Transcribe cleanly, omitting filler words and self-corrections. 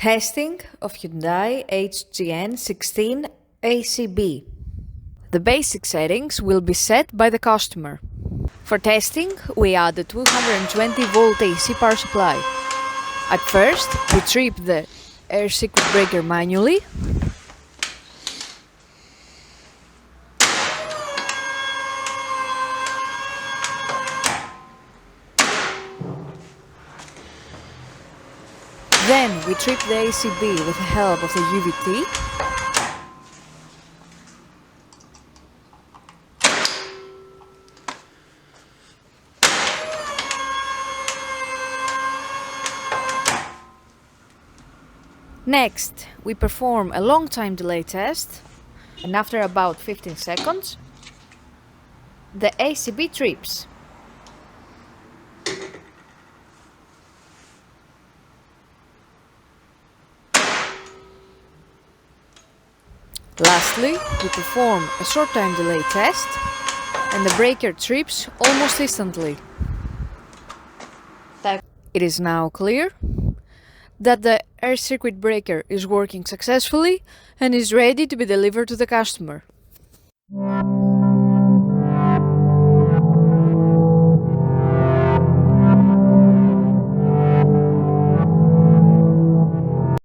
Testing of Hyundai HGN16 ACB. The basic settings will be set by the customer. For testing, we add the 220 volt AC power supply. At first, we trip the air circuit breaker manually. Then we trip the ACB with the help of the UVT. Next, we perform a long time delay test, and after about 15 seconds, the ACB trips. Lastly, we perform a short time delay test, and the breaker trips almost instantly. It is now clear that the air circuit breaker is working successfully and is ready to be delivered to the customer.